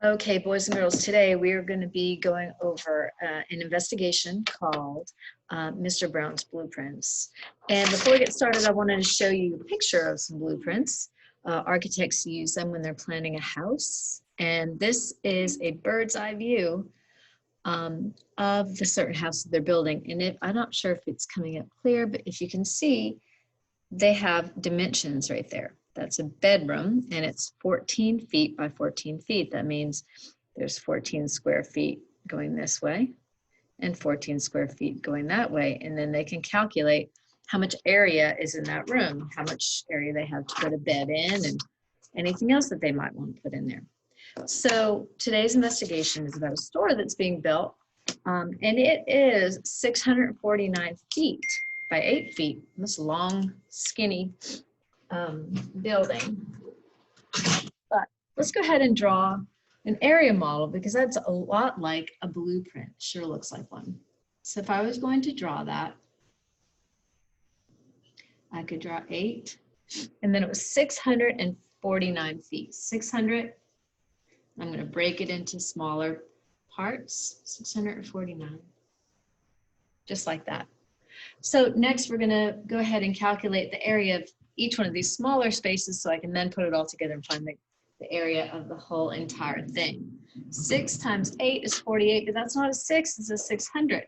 Okay, boys and girls, today we are going to be going over an investigation called Mr. Brown's Blueprints. And before we get started, I wanted to show you a picture of some blueprints. Architects use them when they're planning a house. And this is a bird's eye view of the certain house that they're building. And I'm not sure if it's coming up clear, but if you can see, they have dimensions right there. That's a bedroom, and it's 14 feet by 14 feet. That means there's 14 square feet going this way and 14 square feet going that way. And then they can calculate how much area is in that room, how much area they have to put a bed in, and anything else that they might want to put in there. So today's investigation is about a store that's being built, and it is 649 feet by 8 feet. This long, skinny building. But let's go ahead and draw an area model, because that's a lot like a blueprint. Sure looks like one. So if I was going to draw that, I could draw 8, and then it was 649 feet. 600, I'm going to break it into smaller parts, 649, just like that. So next we're going to go ahead and calculate the area of each one of these smaller spaces, so I can then put it all together and find the area of the whole entire thing. 6 times 8 is 48, but that's not a 6, it's a 600.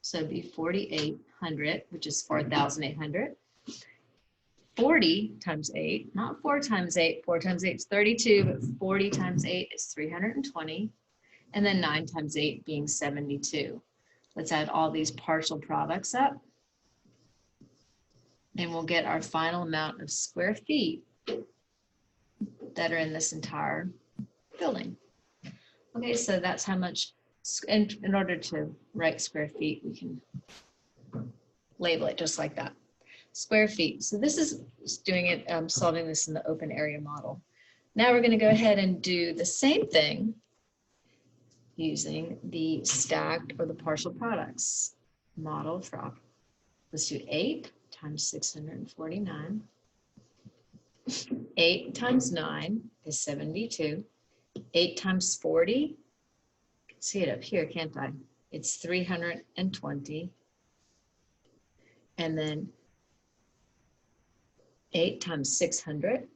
So it'd be 4,800, which is 4,800. 40 times 8, not 4 times 8. 4 times 8 is 32, but 40 times 8 is 320. And then 9 times 8 being 72. Let's add all these partial products up, and we'll get our final amount of square feet that are in this entire building. Okay, so that's how much, in order to write square feet, we can label it just like that. Square feet. So this is doing it, solving this in the open area model. Now we're going to go ahead and do the same thing using the stacked or the partial products model for, let's do 8 times 649. 8 times 9 is 72. 8 times 40, you can see it up here, can't I? It's 320. And then 8 times 600.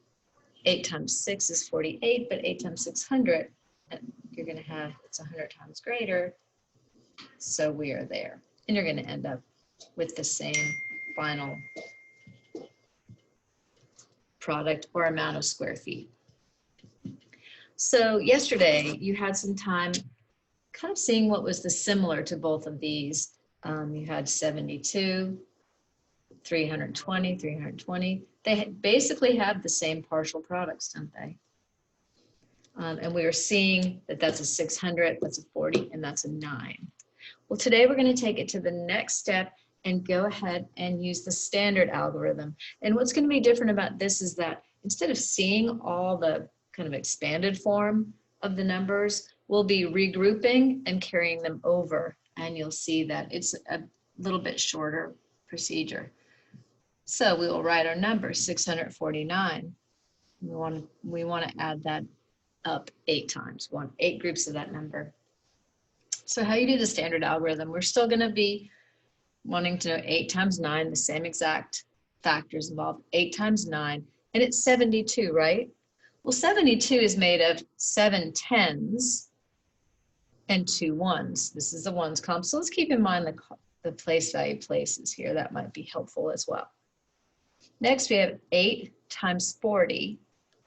8 times 6 is 48, but 8 times 600, you're going to have, it's 100 times greater. So we are there. And you're going to end up with the same final product or amount of square feet. So yesterday you had some time kind of seeing what was the similar to both of these. You had 72, 320, 320. They basically have the same partial products, don't they? And we are seeing that that's a 600, that's a 40, and that's a 9. Well, today we're going to take it to the next step and go ahead and use the standard algorithm. And what's going to be different about this is that instead of seeing all the kind of expanded form of the numbers, we'll be regrouping and carrying them over. And you'll see that it's a little bit shorter procedure. So we will write our number, 649. We want to add that up 8 times. We want 8 groups of that number. So how you do the standard algorithm, we're still going to be wanting to know 8 times 9, the same exact factors involved. 8 times 9, and it's 72, right? Well, 72 is made of 7 tens and 2 ones. This is the ones column. So let's keep in mind the place value places here. That might be helpful as well. Next, we have 8 times 40.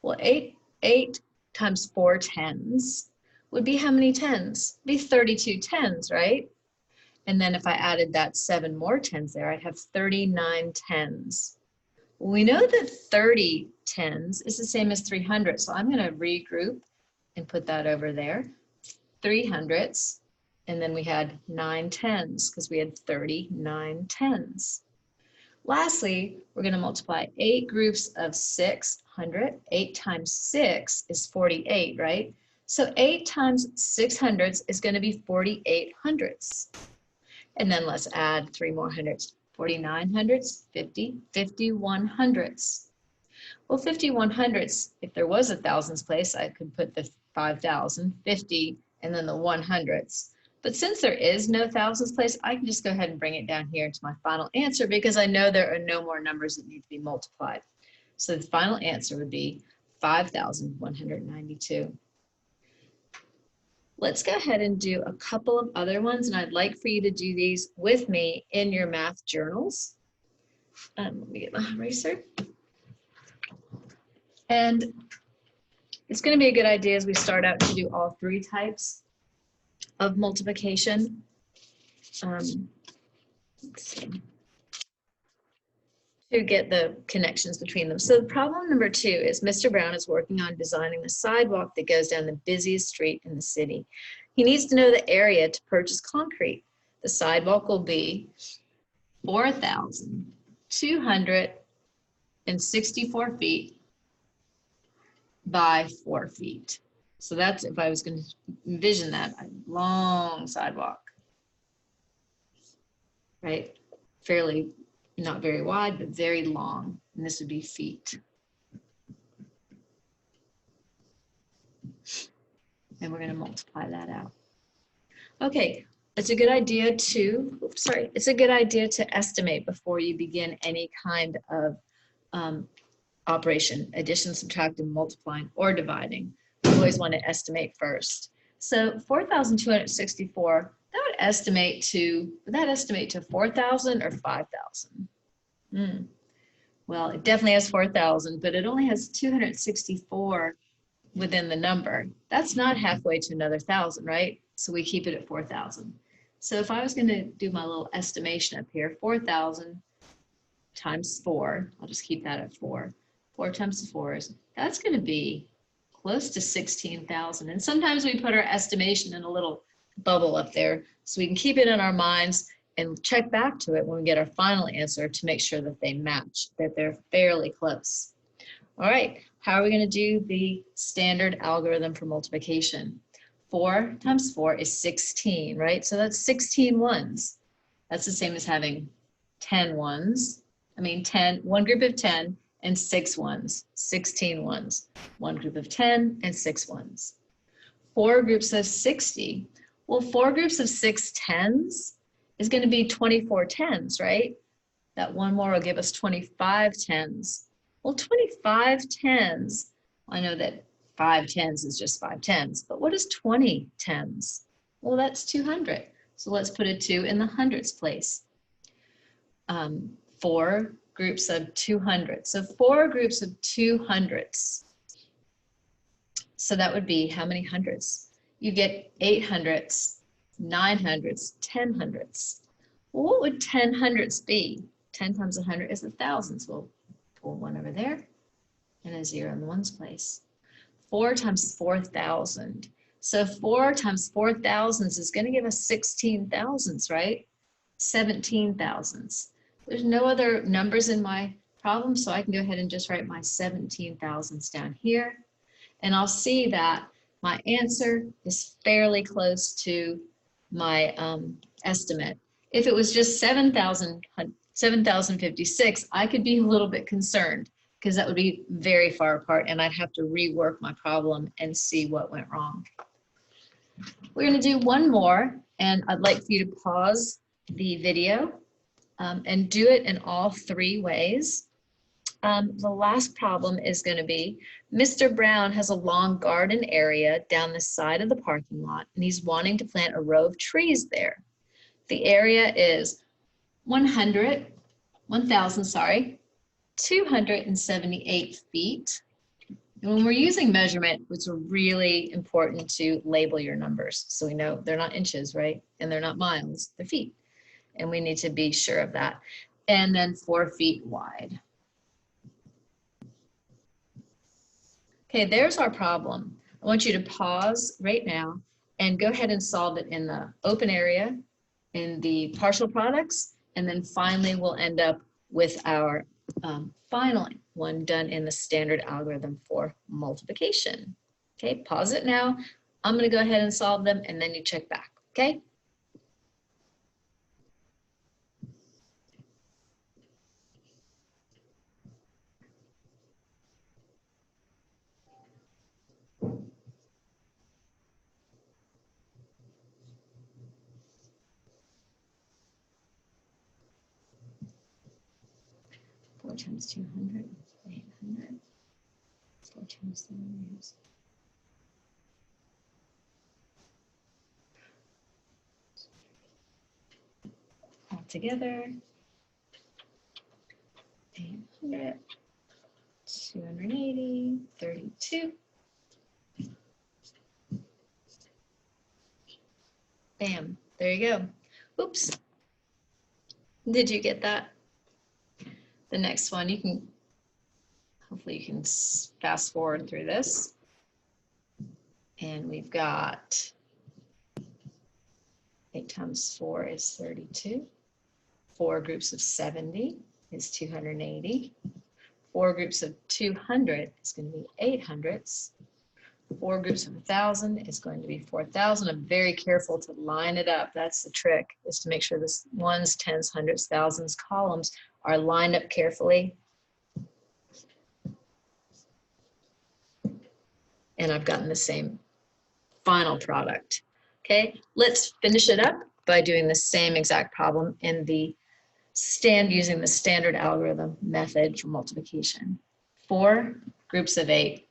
Well, 8 times 4 tens would be how many tens? It'd be 32 tens, right? And then if I added that 7 more tens there, I'd have 39 tens. Well, we know that 30 tens is the same as 300, so I'm going to regroup and put that over there. 300s, and then we had 9 tens because we had 39 tens. Lastly, we're going to multiply 8 groups of 600. 8 times 6 is 48, right? So 8 times 600s is going to be 48 hundredths. And then let's add 3 more hundreds. 49 hundredths, 50, 51 hundredths. Well, 5100ths, if there was a thousands place, I could put the 5,000, 50, and then the 100ths. But since there is no thousands place, I can just go ahead and bring it down here to my final answer because I know there are no more numbers that need to be multiplied. So the final answer would be 5,192. Let's go ahead and do a couple of other ones, and I'd like for you to do these with me in your math journals. Let me get my eraser. And it's going to be a good idea as we start out to do all three types of multiplication. Let's see, to get the connections between them. So problem number 2 is Mr. Brown is working on designing the sidewalk that goes down the busiest street in the city. He needs to know the area to purchase concrete. The sidewalk will be 4,264 feet by 4 feet. So that's if I was going to envision that, a long sidewalk, right? Fairly, not very wide, but very long. And this would be feet. And we're going to multiply that out. Okay, it's a good idea to, it's a good idea to estimate before you begin any kind of operation, addition, subtracting, multiplying, or dividing. You always want to estimate first. So 4,264, that would estimate to 4,000 or 5,000? Well, it definitely has 4,000, but it only has 264 within the number. That's not halfway to another 1,000, right? So we keep it at 4,000. So if I was going to do my little estimation up here, 4,000 times 4, I'll just keep that at 4. 4 times 4 is, that's going to be close to 16,000. And sometimes we put our estimation in a little bubble up there so we can keep it in our minds and check back to it when we get our final answer to make sure that they match, that they're fairly close. All right, how are we going to do the standard algorithm for multiplication? 4 times 4 is 16, right? So that's 16 ones. That's the same as having 10 ones. I mean, 10, one group of 10 and 6 ones, 16 ones. One group of 10 and 6 ones. 4 groups of 60. Well, 4 groups of 6 tens is going to be 24 tens, right? That one more will give us 25 tens. Well, 25 tens, I know that 5 tens is just 5 tens, but what is 20 tens? Well, that's 200. So let's put a 2 in the hundreds place. 4 groups of 200. So 4 groups of 200s. So that would be how many hundreds? You get 800s, 900s, 10 hundreds. Well, what would 10 hundreds be? 10 times 100 is 1,000. So we'll pull 1 over there and a 0 in the ones place. 4 times 4,000. So 4 times 4,000s is going to give us 16,000s, right? 17,000s. There's no other numbers in my problem, so I can go ahead and just write my 17,000s down here. And I'll see that my answer is fairly close to my estimate. If it was just 7,056, I could be a little bit concerned because that would be very far apart and I'd have to rework my problem and see what went wrong. We're going to do one more, and I'd like for you to pause the video and do it in all 3 ways. The last problem is going to be, Mr. Brown has a long garden area down the side of the parking lot, and he's wanting to plant a row of trees there. The area is 278 feet. And when we're using measurement, it's really important to label your numbers so we know they're not inches, right? And they're not miles, they're feet. And we need to be sure of that. And then 4 feet wide. Okay, there's our problem. I want you to pause right now and go ahead and solve it in the open area, in the partial products, and then finally we'll end up with our final one done in the standard algorithm for multiplication. Okay, pause it now. I'm going to go ahead and solve them and then you check back, okay? 4 times 200, 800. 4 times 7 is. All together. 800, 280, 32. Bam, there you go. Oops. Did you get that? The next one, you can, hopefully you can fast forward through this. And we've got 8 times 4 is 32. 4 groups of 70 is 280. 4 groups of 200 is going to be 800s. 4 groups of 1,000 is going to be 4,000. I'm very careful to line it up. That's the trick, is to make sure this ones, tens, hundreds, thousands columns are lined up carefully. And I've gotten the same final product. Okay, let's finish it up by doing the same exact problem in the using the standard algorithm method for multiplication. 4 groups of 8.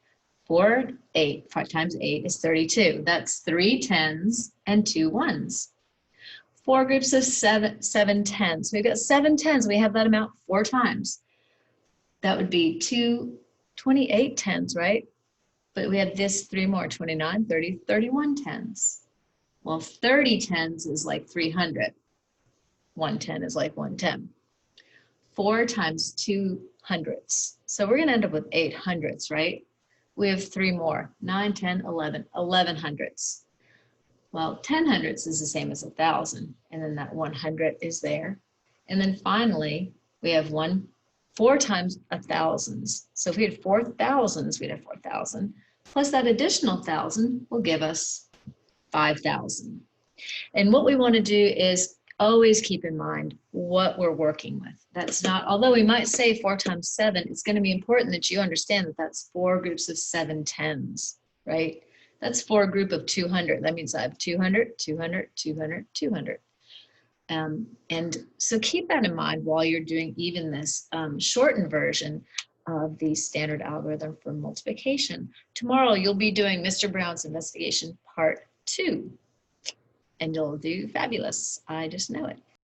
5 times 8 is 32. That's 3 tens and 2 ones. 4 groups of 7 tens. We've got 7 tens. We have that amount 4 times. That would be 28 tens, right? But we have this 3 more, 29, 30, 31 tens. Well, 30 tens is like 300. 110 is like 110. 4 times 2 hundredths. So we're going to end up with 8 hundredths, right? We have 3 more, 9, 10, 11, 11 hundredths. Well, 10 hundredths is the same as 1,000, and then that 100 is there. And then finally, we have 4 times 1,000s. So if we had 4,000s, we'd have 4,000. Plus that additional 1,000 will give us 5,000. And what we want to do is always keep in mind what we're working with. That's not, although we might say 4 times 7, it's going to be important that you understand that that's 4 groups of 7 tens, right? That's 4 group of 200. That means I have 200, 200, 200, 200. And so keep that in mind while you're doing even this shortened version of the standard algorithm for multiplication. Tomorrow you'll be doing Mr. Brown's investigation part 2. And you'll do fabulous. I just know it.